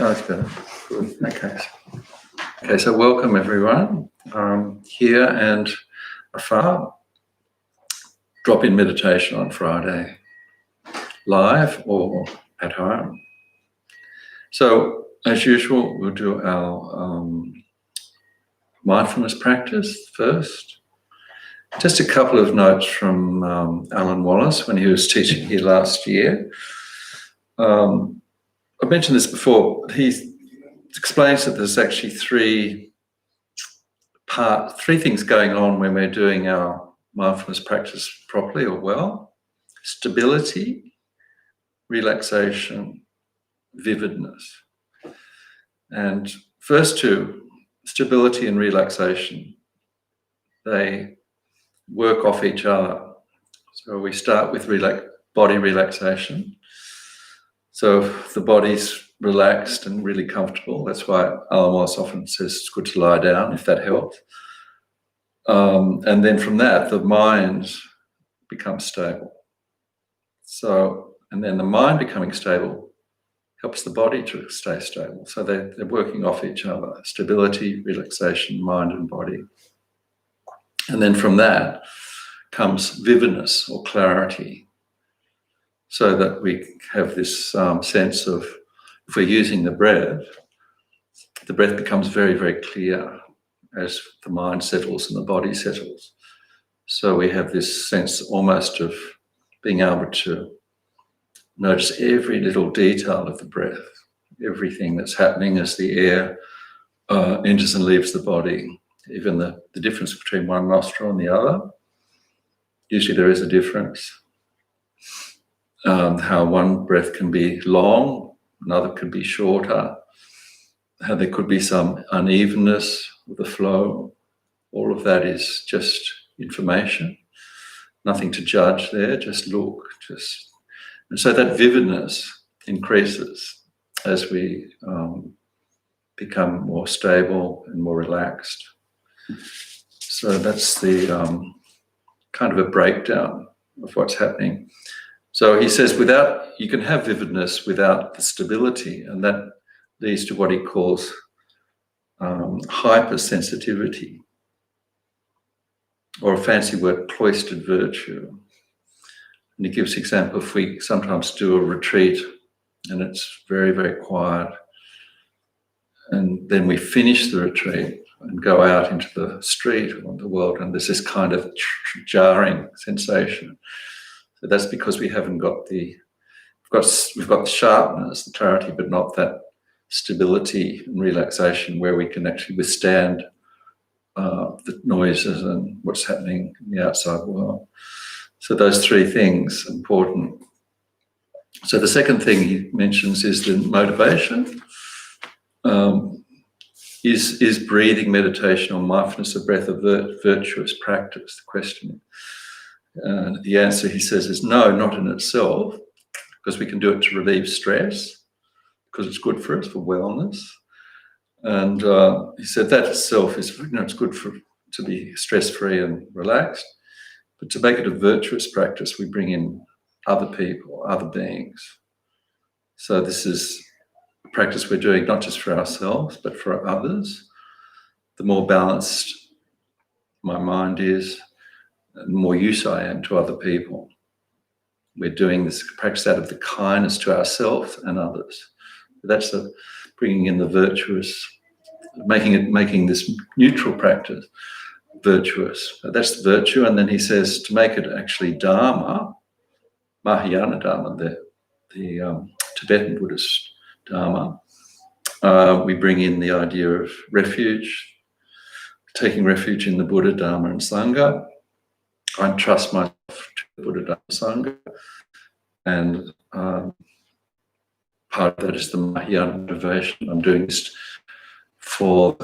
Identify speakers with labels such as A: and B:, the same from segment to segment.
A: No, it's better. Good. Okay, so welcome everyone here and afar. Drop-in meditation on Friday, live or at home. So, as usual, we'll do our mindfulness practice first. Just a couple of notes from Alan Wallace when he was teaching here last year. I mentioned this before. He explains that there's actually three things going on when we're doing our mindfulness practice properly or well: stability, relaxation, vividness. And first two, stability and relaxation, they work off each other. So we start with body relaxation. So if the body's relaxed and really comfortable, that's why Alan Wallace often says it's good to lie down, if that helps. And then from that, the mind becomes stable. So, and then the mind becoming stable helps the body to stay stable. So they're working off each other: stability, relaxation, mind and body. And then from that comes vividness or clarity, so that we have this sense of, if we're using the breath becomes very, very clear as the mind settles and the body settles. So we have this sense almost of being able to notice every little detail of the breath, everything that's happening as the air enters and leaves the body, even the difference between one nostril and the other. Usually there is a difference. How one breath can be long, another could be shorter, how there could be some unevenness with the flow. All of that is just information, nothing to judge there, just look. And so that vividness increases as we become more stable and more relaxed. So that's the kind of a breakdown of what's happening. So he says you can have vividness without the stability, and that leads to what he calls hypersensitivity, or a fancy word, cloistered virtue. And he gives the example, if we sometimes do a retreat and it's very, very quiet, and then we finish the retreat and go out into the street or the world, and there's this kind of jarring sensation. So that's because we haven't got we've got the sharpness, the clarity, but not that stability and relaxation where we can actually withstand the noises and what's happening in the outside world. So those three things are important. So the second thing he mentions is the motivation. Is breathing meditation or mindfulness of breath a virtuous practice? The question. The answer, he says, is no, not in itself, because we can do it to relieve stress, because it's good for us, for wellness. And he said that itself is, it's good to be stress-free and relaxed. But to make it a virtuous practice, we bring in other people, other beings. So this is a practice we're doing not just for ourselves, but for others. The more balanced my mind is, the more use I am to other people. We're doing this practice out of the kindness to ourselves and others. That's bringing in the virtuous, making this neutral practice virtuous. That's the virtue. And then he says to make it actually Dharma, Vajrayana Dharma, the Tibetan Buddhist Dharma, we bring in the idea of refuge, taking refuge in the Buddha, Dharma and Sangha. I trust myself to the Buddha, Dharma, Sangha, and part of that is the Mahayana motivation. I'm doing this for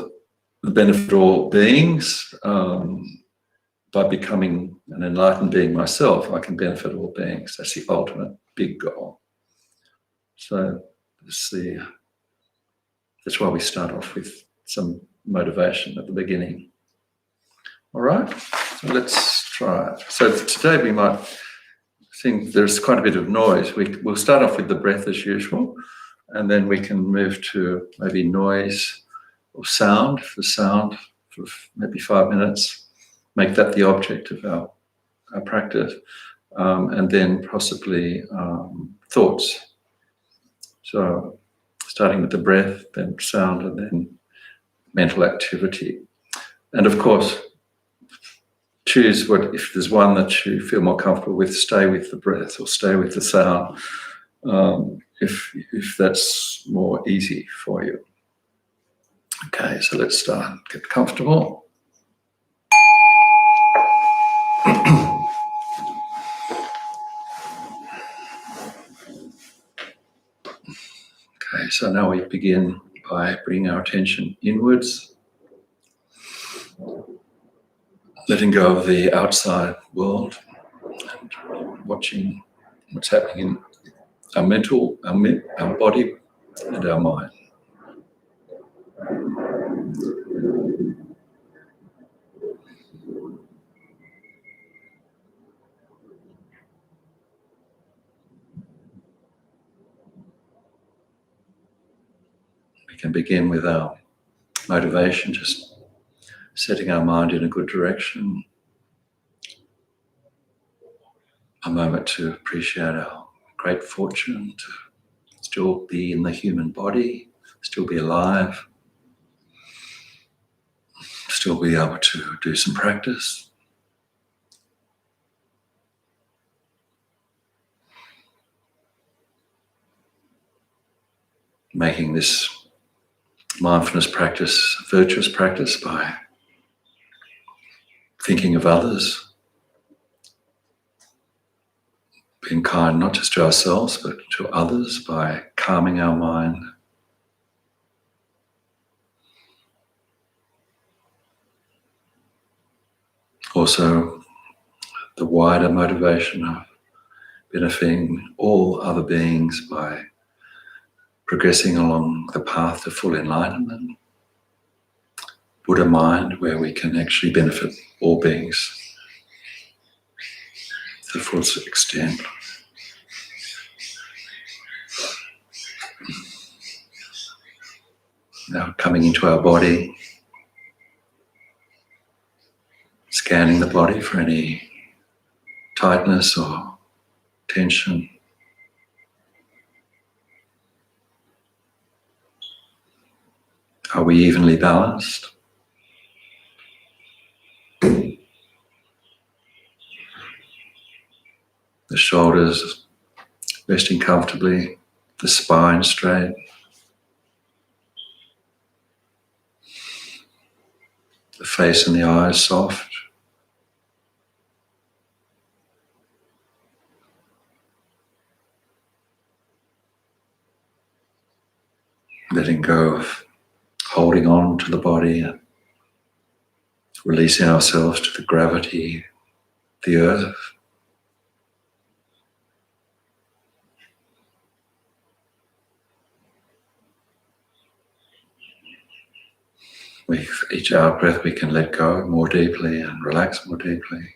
A: the benefit of all beings. By becoming an enlightened being myself, I can benefit all beings. That's the ultimate big goal. So that's why we start off with some motivation at the beginning. All right, so let's try it. So today we might think there's quite a bit of noise. We'll start off with the breath as usual, and then we can move to maybe noise or sound, for maybe 5 minutes, make that the object of our practice, and then possibly thoughts. So starting with the breath, then sound, and then mental activity. And of course, choose if there's one that you feel more comfortable with, stay with the breath or stay with the sound, if that's more easy for you. Okay, so let's start. Get comfortable. Okay, so now we begin by bringing our attention inwards, letting go of the outside world and watching what's happening in our body and our mind. We can begin with our motivation, just setting our mind in a good direction. A moment to appreciate our great fortune to still be in the human body, still be alive, still be able to do some practice. Making this mindfulness practice a virtuous practice by thinking of others, being kind not just to ourselves but to others by calming our mind. Also, the wider motivation of benefiting all other beings by progressing along the path to full enlightenment, Buddha mind, where we can actually benefit all beings to the fullest extent. Now coming into our body, scanning the body for any tightness or tension. Are we evenly balanced? The shoulders resting comfortably, the spine straight. The face and the eyes soft. Letting go of holding on to the body and releasing ourselves to the gravity, the earth. With each out breath we can let go more deeply and relax more deeply.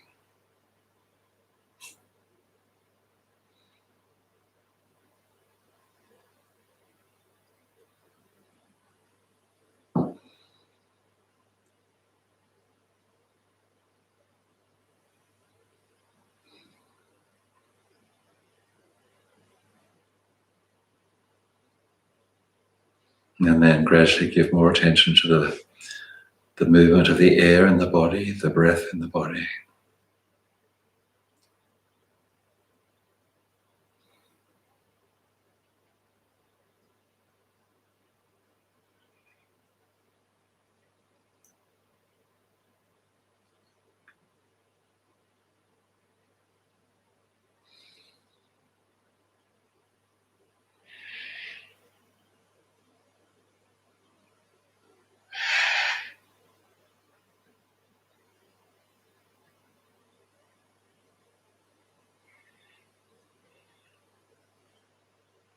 A: And then gradually give more attention to the movement of the air in the body, the breath in the body.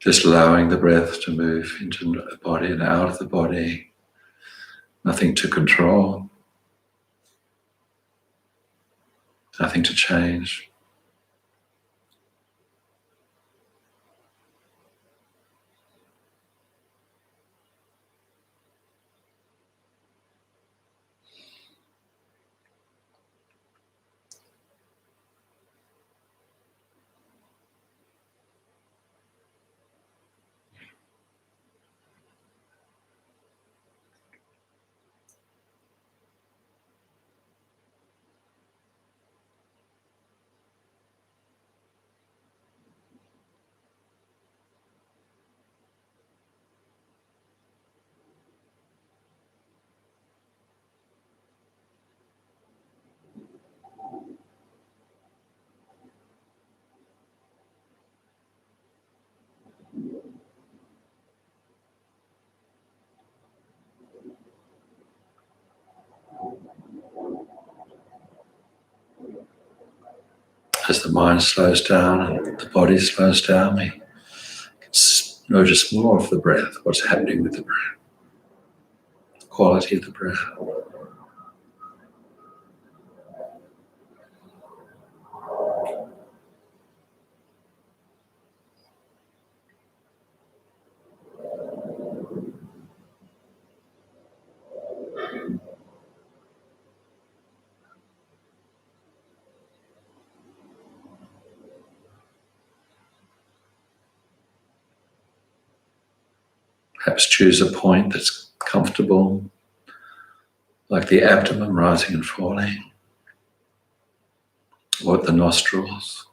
A: Just allowing the breath to move into the body and out of the body. Nothing to control. Nothing to change. as the mind slows down and the body slows down, we can notice more of the breath, what's happening with the breath, the quality of the breath. Perhaps choose a point that's comfortable, like the abdomen rising and falling, or at the nostrils.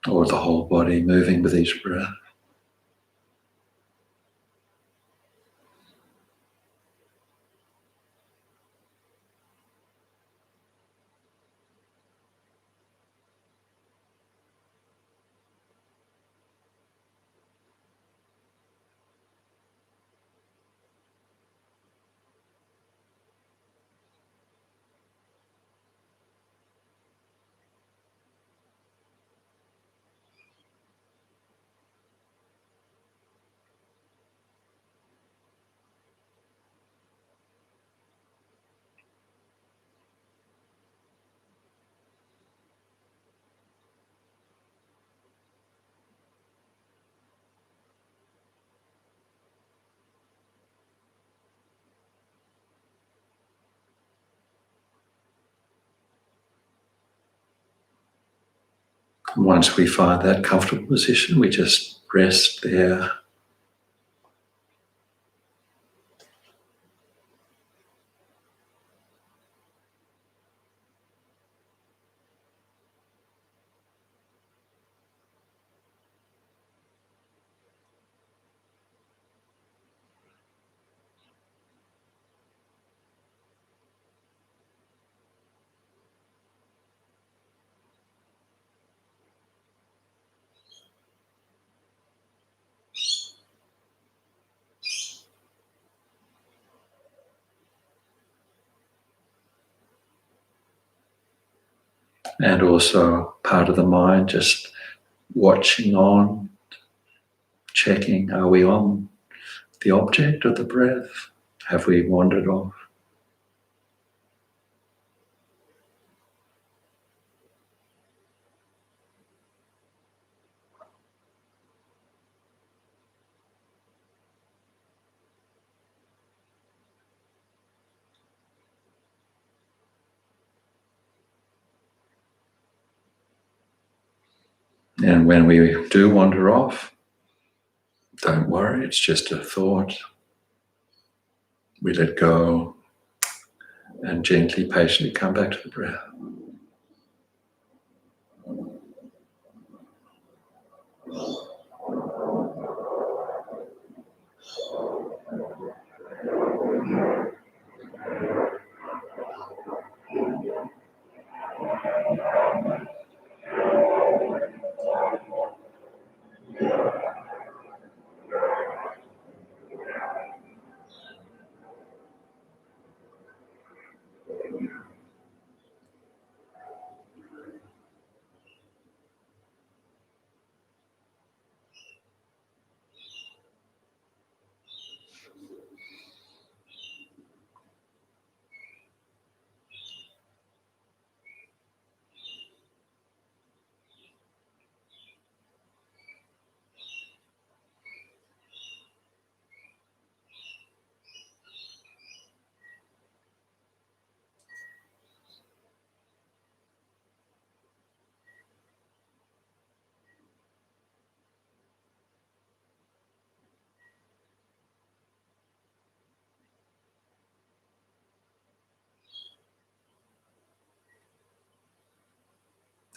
A: Or the whole body moving with each breath. And once we find that comfortable position, we just rest there. And also part of the mind just watching on, checking, are we on the object of the breath? Have we wandered off? And when we do wander off, don't worry, it's just a thought. We let go and gently, patiently come back to the breath.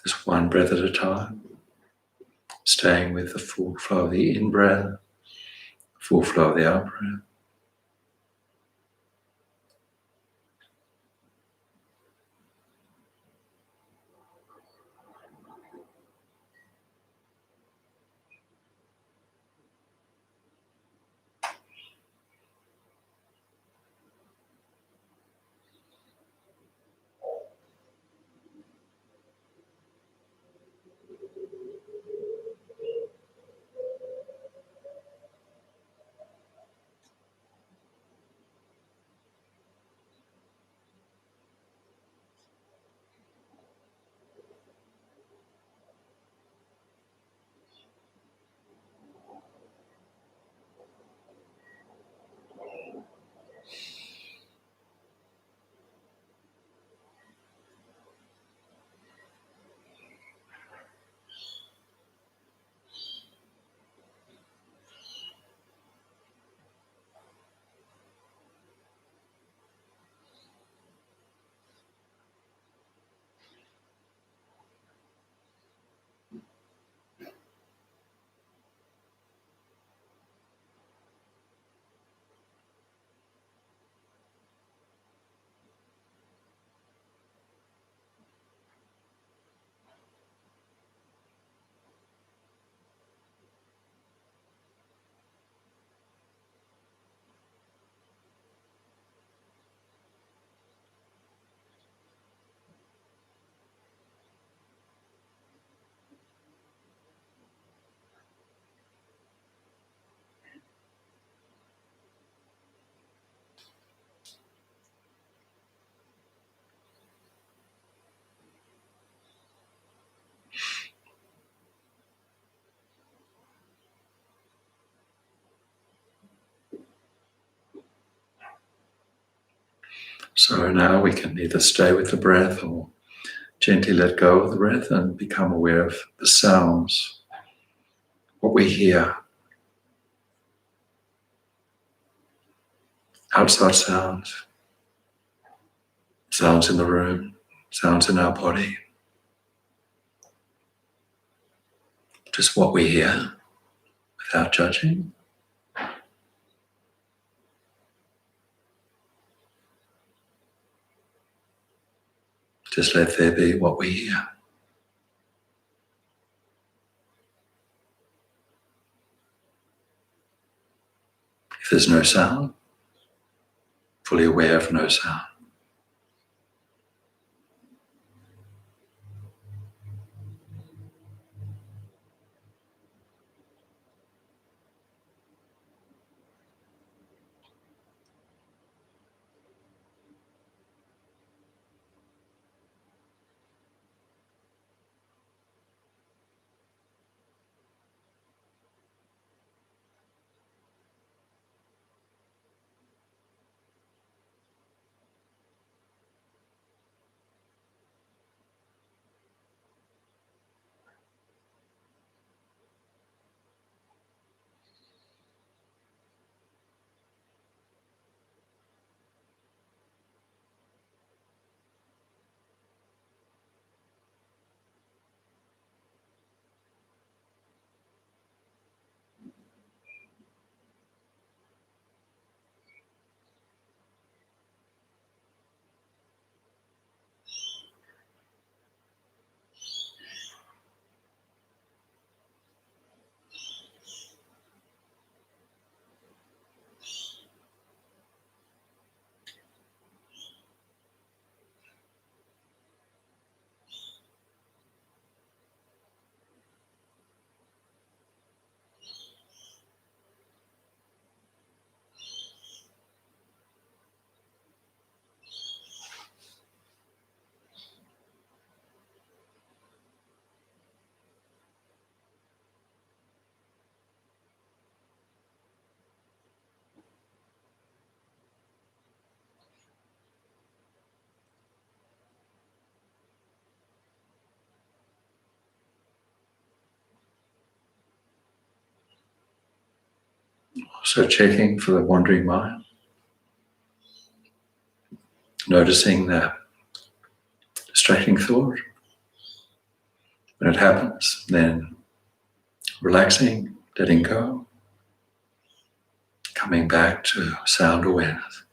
A: Just one breath at a time, staying with the full flow of the in-breath, full flow of the out-breath. So now we can either stay with the breath or gently let go of the breath and become aware of the sounds, what we hear. Outside sounds, sounds in the room, sounds in our body. Just what we hear without judging. Just let there be what we hear. If there's no sound, fully aware of no sound. So checking for the wandering mind, noticing that distracting thought. When it happens, then relaxing, letting go, coming back to sound awareness.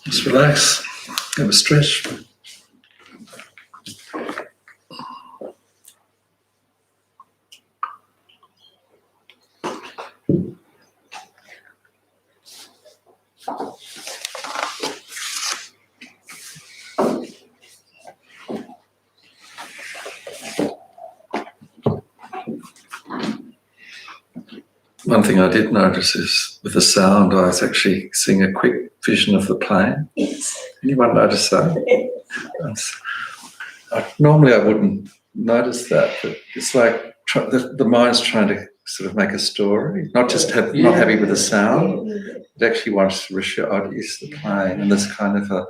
A: Just relax, have a stretch. One thing I did notice is with the sound, I was actually seeing a quick vision of the plane.
B: Yes.
A: Anyone notice that? Normally I wouldn't notice that, but it's like the mind's trying to sort of make a story, not just not happy with the sound. It actually wants to reassure, oh, it's the plane, and there's kind of a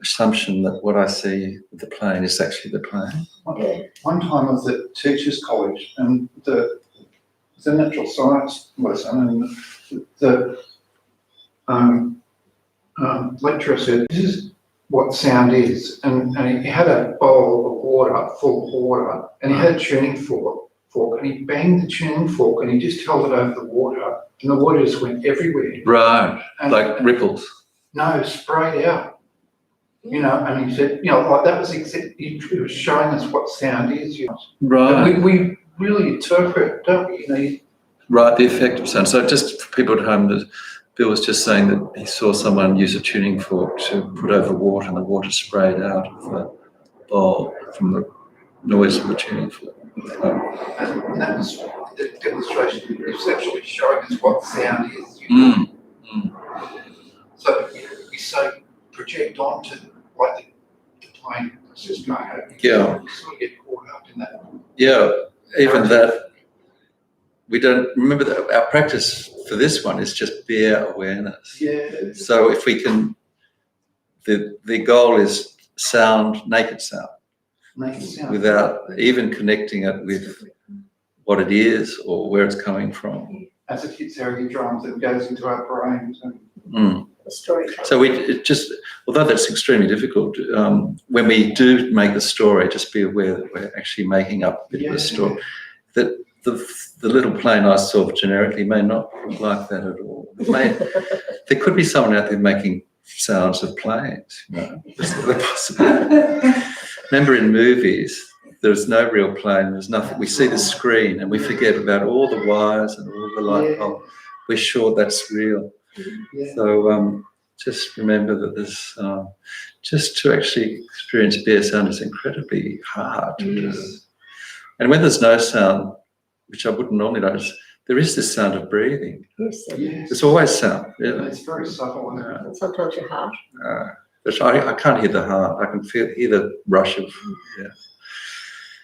A: assumption that what I see with the plane is actually the plane.
C: One time I was at Teachers College, and the natural science lesson, and the lecturer said, "This is what sound is," and he had a bowl of water, full of water, and he had a tuning fork, and he banged the tuning fork, and he just held it over the water, and the water just went everywhere.
A: Right,
C: And
A: like ripples.
C: No, sprayed out. You know, and he said, you know, like that was he was showing us what sound is. You know.
A: Right.
C: We really interpret, don't we? You know,
A: Right, the effect of sound. So just for people at home, Bill was just saying that he saw someone use a tuning fork to put over water, and the water sprayed out of the bowl from the noise of the tuning fork.
C: and that was the demonstration. It was actually showing us what sound is. You know? So we say project onto like the plane that's just going over.
A: Yeah.
C: You sort of get caught up in that.
A: Yeah, even that. We don't remember that our practice for this one is just bare awareness.
C: Yeah.
A: So if we can, the goal is sound, naked sound,
C: Make it sound.
A: without even connecting it with what it is or where it's coming from.
C: As it hits our eardrums, it goes into our brains. And
B: The story.
A: So although that's extremely difficult, when we do make the story, just be aware that we're actually making up a bit of the story. That the little plane I saw generically may not look like that at all. There could be someone out there making sounds of planes. You know, that's possible. Remember, in movies, there's no real plane. There's nothing. We see the screen and we forget about all the wires and all the light bulbs. We're sure that's real.
C: Yeah.
A: So just remember that there's just to actually experience bare sound is incredibly hard to do. And when there's no sound, which I wouldn't normally notice, there is this sound of breathing.
B: Yes.
A: There's always sound. Yeah.
C: It's very subtle.
B: And sometimes your heart.
A: But I can't hear the heart. I can hear the rush of,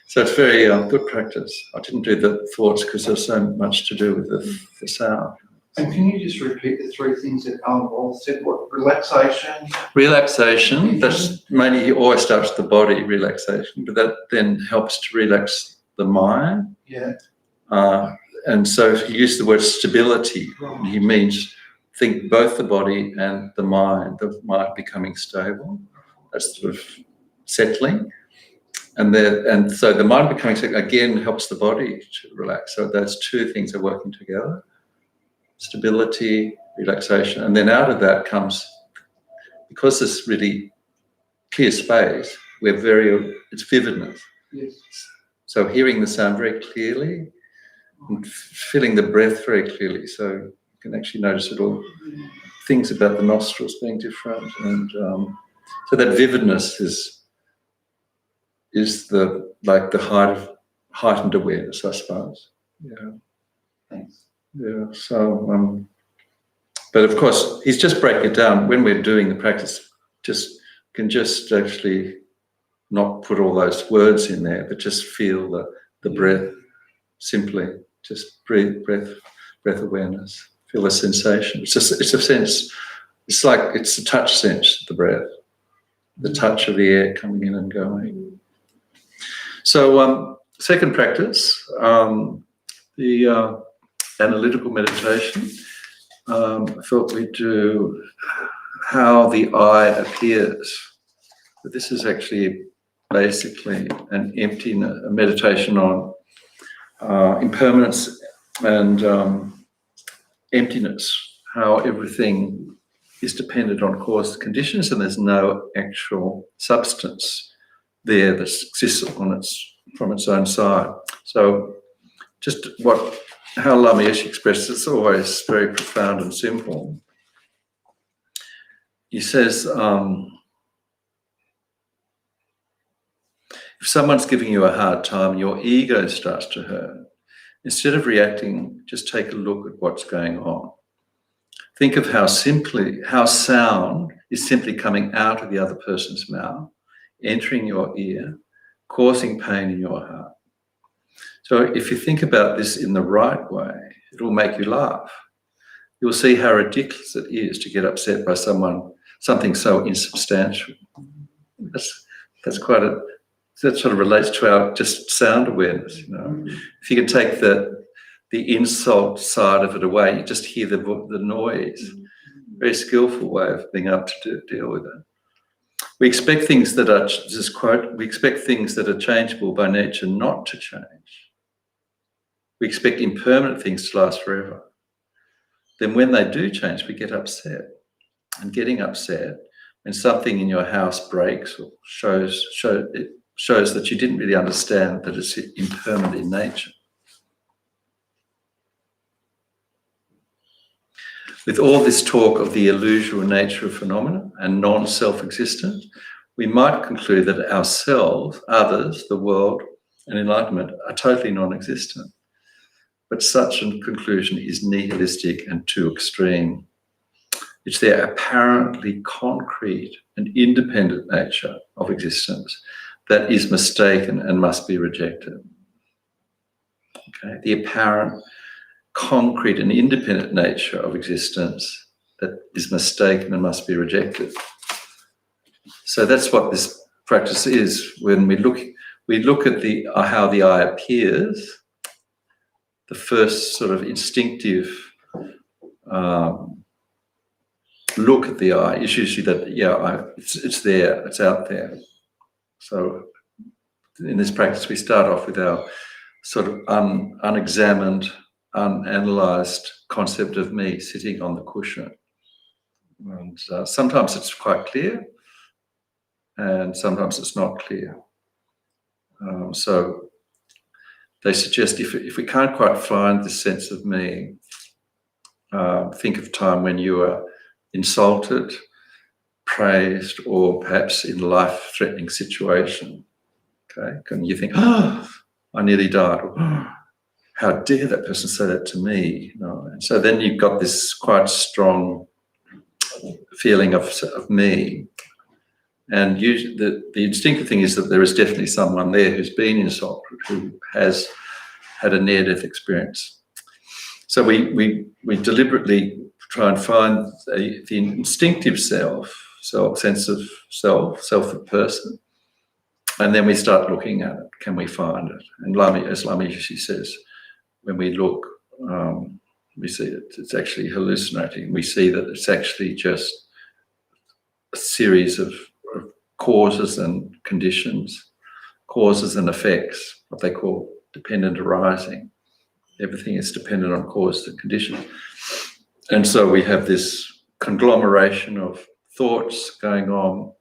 A: So it's very good practice. I didn't do the thoughts because there's so much to do with the sound.
C: And can you just repeat the three things that Alan Wall said? What? Relaxation?
A: Relaxation, that's mainly, you always starts with the body, relaxation, but that then helps to relax the mind.
C: Yeah.
A: And so if you use the word stability, he means think both the body and the mind becoming stable. That's sort of settling. And so the mind becoming stable again helps the body to relax. So those two things are working together. Stability, relaxation, and then out of that comes, because there's really clear space, it's vividness.
C: Yes.
A: So hearing the sound very clearly and feeling the breath very clearly, so you can actually notice little things about the nostrils being different, and so that vividness is the heightened awareness, I suppose. Yeah.
C: Thanks.
A: Yeah. So, but of course, he's just breaking it down. When we're doing the practice, can actually not put all those words in there, but just feel the breath. Simply, just breath awareness. Feel the sensation. It's a sense. It's like it's a touch sense. The breath, the touch of the air coming in and going. So, second practice, the analytical meditation. I thought we'd do how the I appears. But this is actually basically a meditation on impermanence and emptiness, how everything is dependent on cause conditions, and there's no actual substance there that exists from its own side. So just how Lamish expresses it's always very profound and simple. He says, if someone's giving you a hard time, your ego starts to hurt. Instead of reacting, just take a look at what's going on. Think of how sound is simply coming out of the other person's mouth, entering your ear, causing pain in your heart. So if you think about this in the right way, it will make you laugh. You'll see how ridiculous it is to get upset by something so insubstantial. That's quite that sort of relates to our just sound awareness. If you can take the insult side of it away, you just hear the noise. Very skillful way of being able to deal with it. We expect things that are, just quote, we expect things that are changeable by nature not to change. We expect impermanent things to last forever. Then when they do change, we get upset. And getting upset when something in your house breaks or shows that you didn't really understand that it's impermanent in nature. With all this talk of the illusory nature of phenomena and non-self-existence, we might conclude that ourselves, others, the world, and enlightenment are totally non-existent. But such a conclusion is nihilistic and too extreme. It's their apparently concrete and independent nature of existence that is mistaken and must be rejected. Okay? The apparent, concrete and independent nature of existence that is mistaken and must be rejected. So that's what this practice is. When we look at how the I appears, the first sort of instinctive look at the I is usually that, it's there, it's out there. So in this practice, we start off with our sort of unexamined, unanalyzed concept of me sitting on the cushion. And sometimes it's quite clear, and sometimes it's not clear. So they suggest if we can't quite find this sense of me, think of time when you were insulted, praised, or perhaps in a life-threatening situation. Okay, and you think, oh, I nearly died. Or, oh, how dare that person say that to me? And so then you've got this quite strong feeling of me. And usually the instinctive thing is that there is definitely someone there who's been insulted, who has had a near-death experience. So we deliberately try and find the instinctive sense of self of person, and then we start looking at it. Can we find it? And as Lami usually says, when we look, we see that it's actually hallucinating. We see that it's actually just a series of causes and conditions, causes and effects, what they call dependent arising. Everything is dependent on causes and conditions. And so we have this conglomeration of thoughts going on,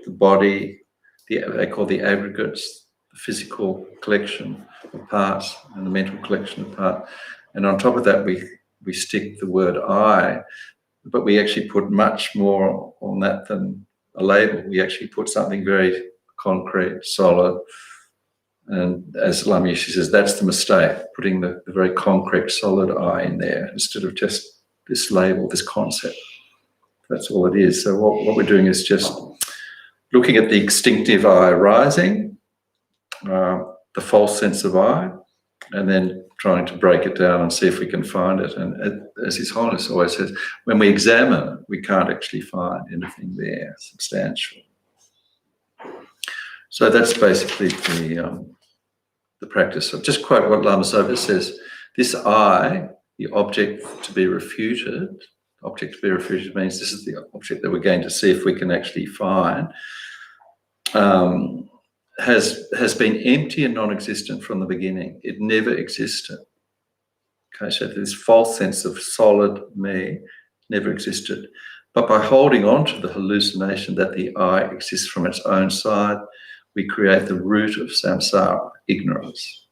A: the body, they call the aggregates, the physical collection of parts and the mental collection of parts. And on top of that, we stick the word I, but we actually put much more on that than a label. We actually put something very concrete, solid. And as Lamishi says, that's the mistake, putting the very concrete, solid I in there instead of just this label, this concept. That's all it is. So what we're doing is just looking at the instinctive I arising, the false sense of I, and then trying to break it down and see if we can find it. And as His Holiness always says, when we examine, we can't actually find anything there substantial. So that's basically the practice. So just quote what Lama Zopa says, this I, the object to be refuted means this is the object that we're going to see if we can actually find, has been empty and non-existent from the beginning. It never existed. Okay, so this false sense of solid me never existed. But by holding on to the hallucination that the I exists from its own side, we create the root of samsara, ignorance.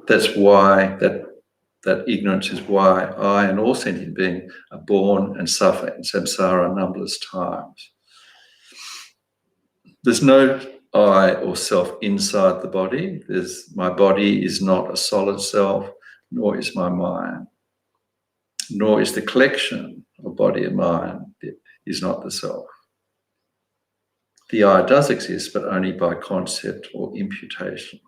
A: That's why that ignorance is why I and all sentient beings are born and suffer in samsara numberless times. There's no I or self inside the body. My body is not a solid self, nor is my mind, nor is the collection of body and mind. It is not the self. The I does exist, but only by concept or imputation.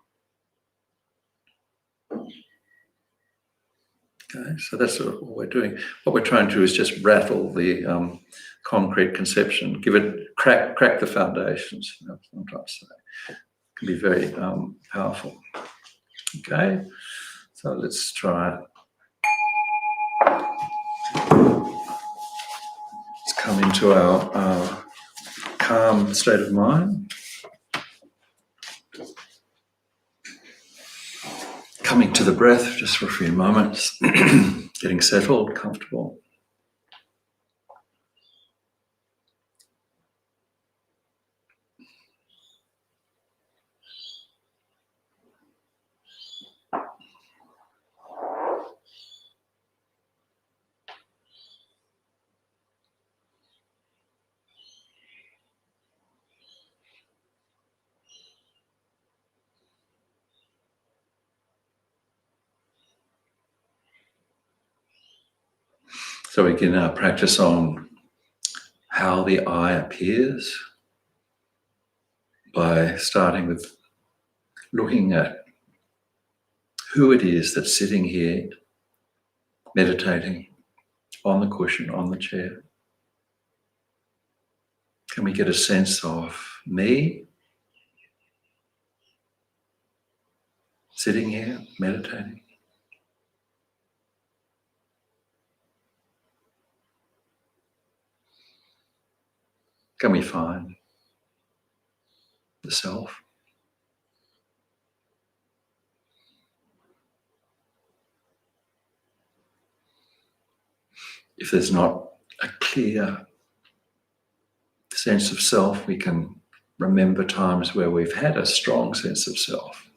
A: Okay, so that's what we're doing. What we're trying to do is just rattle the concrete conception, crack the foundations. That's what I'm trying to say. It can be very powerful. Okay, so let's try it. Let's come into our calm state of mind. Coming to the breath just for a few moments, getting settled, comfortable. So we can practice on how the I appears by starting with looking at who it is that's sitting here meditating on the cushion, on the chair. Can we get a sense of me sitting here meditating? Can we find the self? If there's not a clear sense of self, we can remember times where we've had a strong sense of self.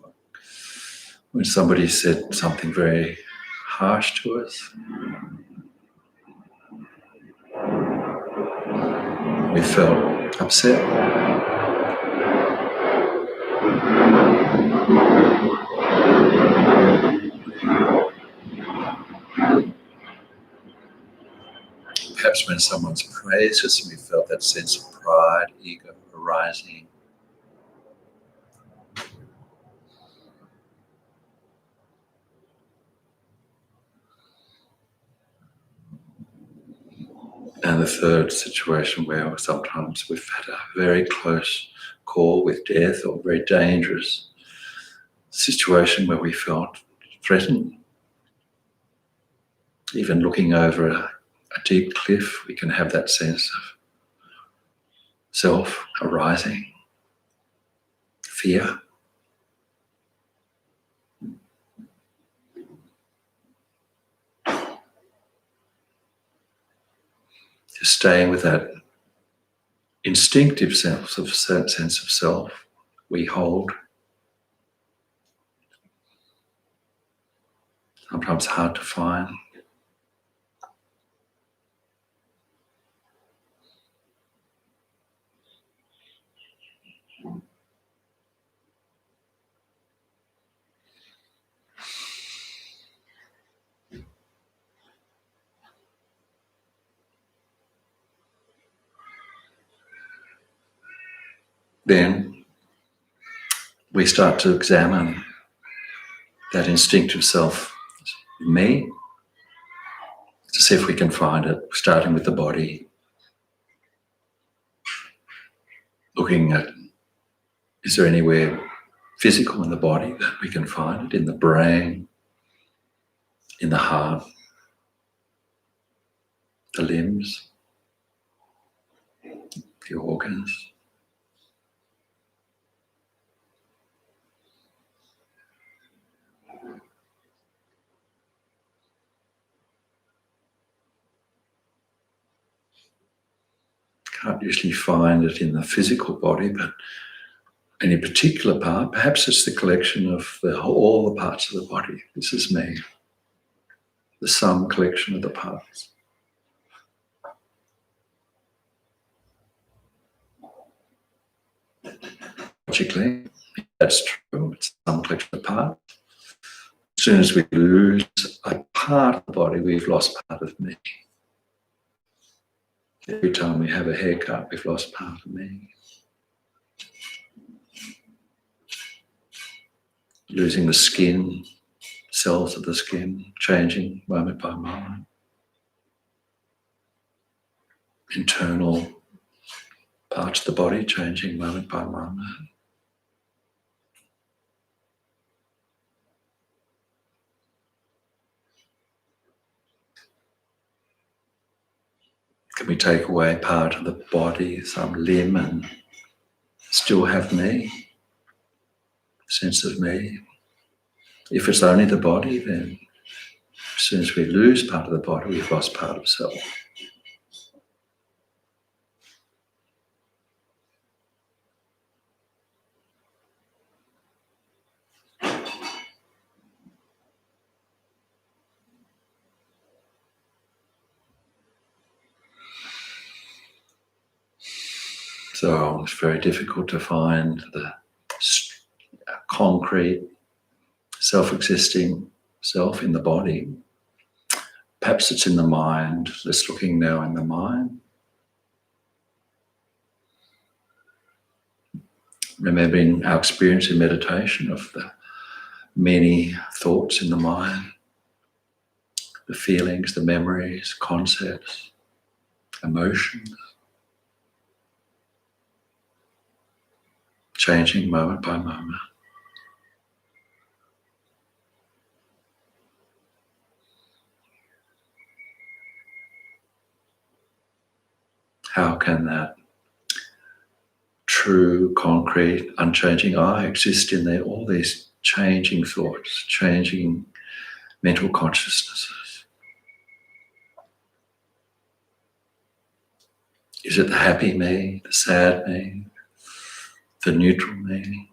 A: When somebody said something very harsh to us, we felt upset. Perhaps when someone's praised us, we felt that sense of pride, ego arising. And the third situation where sometimes we've had a very close call with death or very dangerous situation where we felt threatened. Even looking over a deep cliff, we can have that sense of self arising, fear. Just staying with that instinctive sense of self we hold. Sometimes hard to find. Then we start to examine that instinctive self, me, to see if we can find it, starting with the body, looking at, is there anywhere physical in the body that we can find it, in the brain, in the heart, the limbs, the organs. Can't usually find it in the physical body, but any particular part, perhaps it's the collection of all the parts of the body. This is me, the sum collection of the parts. Logically, that's true. It's some collection of parts. As soon as we lose a part of the body, we've lost part of me. Every time we have a haircut, we've lost part of me. Losing the skin, cells of the skin, changing moment by moment. Internal parts of the body changing moment by moment. Can we take away part of the body, some limb, and still have me, sense of me? If it's only the body, then as soon as we lose part of the body, we've lost part of self. So it's very difficult to find the concrete, self-existing self in the body. Perhaps it's in the mind. Let's looking now in the mind. Remembering our experience in meditation of the many thoughts in the mind, the feelings, the memories, concepts, emotions, changing moment by moment. How can that true, concrete, unchanging I exist in there? All these changing thoughts, changing mental consciousnesses. Is it the happy me, the sad me, the neutral me?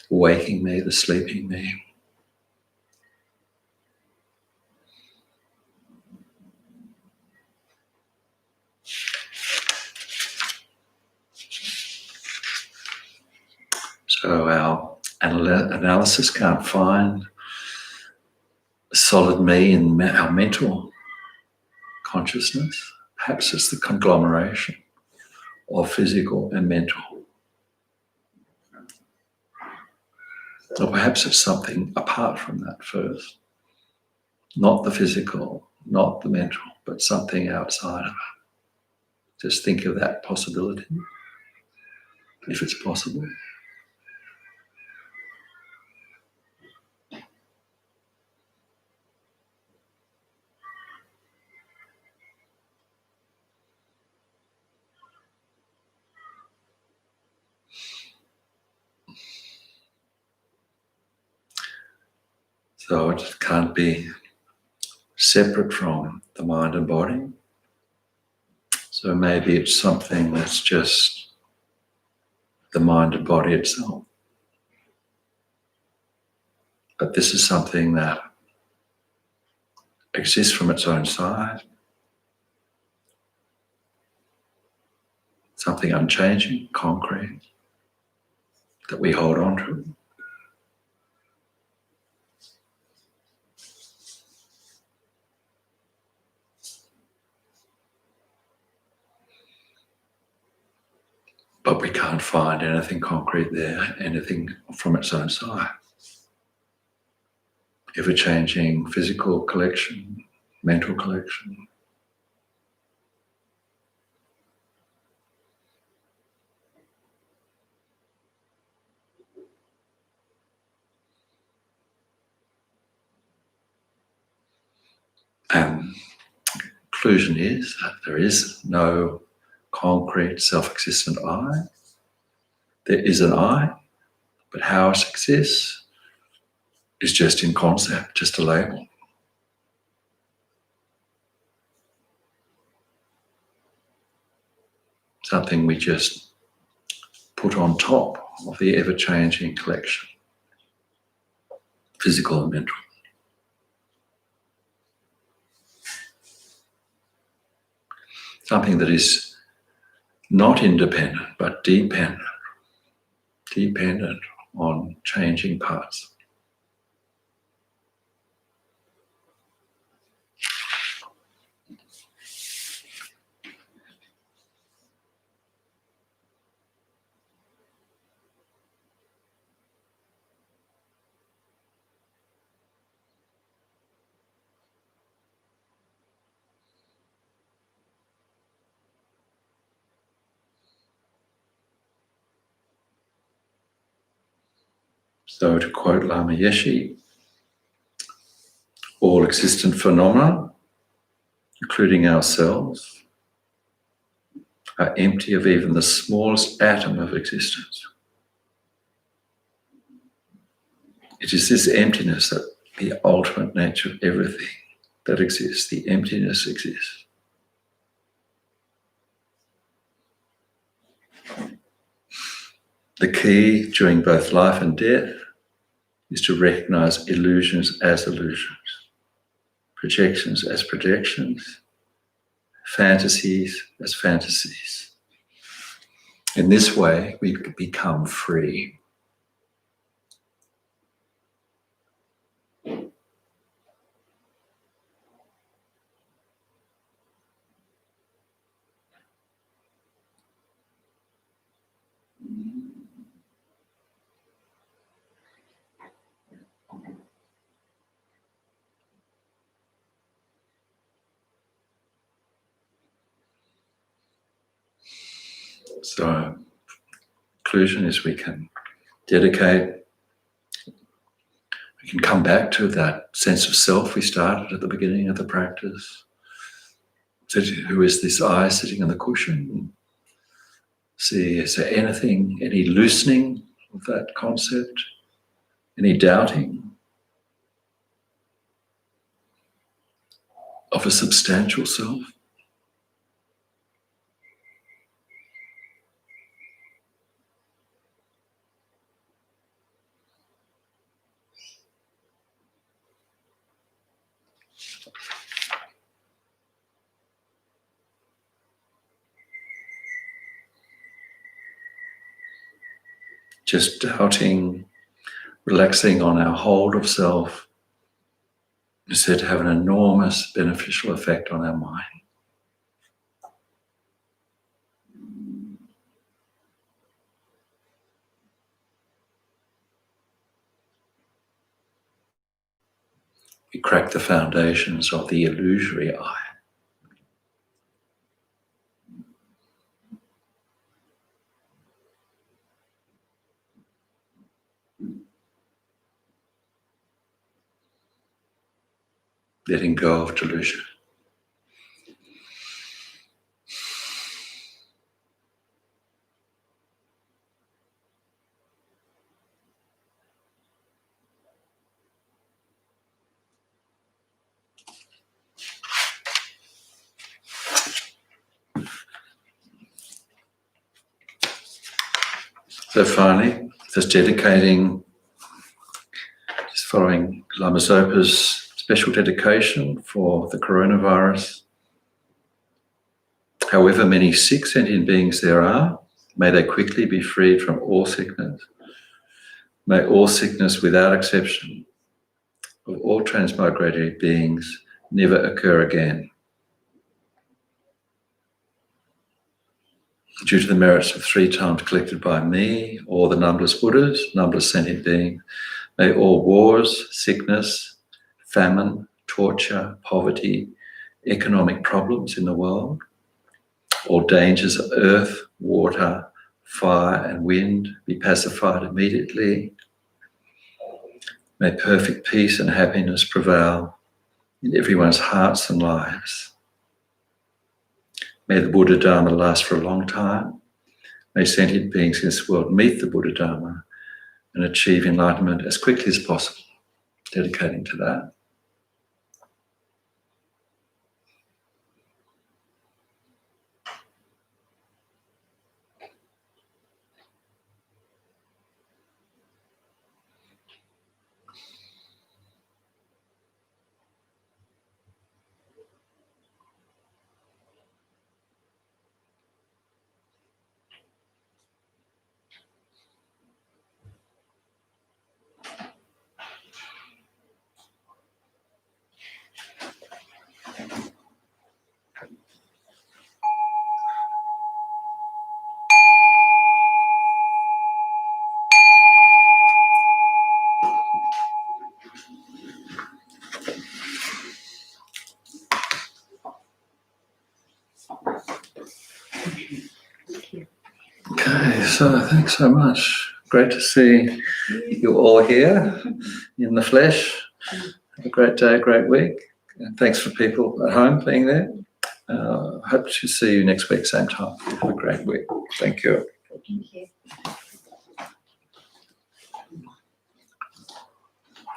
A: Waking me, the sleeping me? So our analysis can't find a solid me in our mental consciousness. Perhaps it's the conglomeration of physical and mental. Or perhaps it's something apart from that first. Not the physical, not the mental, but something outside of it. Just think of that possibility, if it's possible. So it can't be separate from the mind and body. So maybe it's something that's just the mind and body itself. But this is something that exists from its own side. Something unchanging, concrete, that we hold on to. But we can't find anything concrete there, anything from its own side. Ever-changing physical collection, mental collection. And the conclusion is that there is no concrete self-existent I. There is an I, but how it exists is just in concept, just a label. something we just put on top of the ever-changing collection, physical and mental. Something that is not independent, but dependent on changing parts. So to quote Lama Yeshe, all existent phenomena, including ourselves, are empty of even the smallest atom of existence. It is this emptiness that the ultimate nature of everything that exists, the emptiness exists. The key during both life and death is to recognize illusions as illusions, projections as projections, fantasies as fantasies. In this way, we become free. So, conclusion is we can dedicate, we can come back to that sense of self we started at the beginning of the practice. So who is this I sitting on the cushion? See, is there anything, any loosening of that concept? Any doubting of a substantial self? Just doubting, relaxing on our hold of self is said to have an enormous beneficial effect on our mind. We crack the foundations of the illusory I. Letting go of delusion. So finally, just dedicating, just following Lama Zopa's special dedication for the coronavirus. However many sick sentient beings there are, may they quickly be freed from all sickness. May all sickness without exception of all transmigratory beings never occur again. Due to the merits of 3 times collected by me, or the numberless Buddhas, numberless sentient beings, may all wars, sickness, famine, torture, poverty, economic problems in the world, all dangers of earth, water, fire and wind be pacified immediately. May perfect peace and happiness prevail in everyone's hearts and lives. May the Buddha Dharma last for a long time. May sentient beings in this world meet the Buddha Dharma and achieve enlightenment as quickly as possible. Dedicating to that. Okay, so thanks so much. Great to see you all here in the flesh. Have a great day, great week. And thanks for people at home being there. Hope to see you next week, same time. Have a great week. Thank you.
B: Thank you.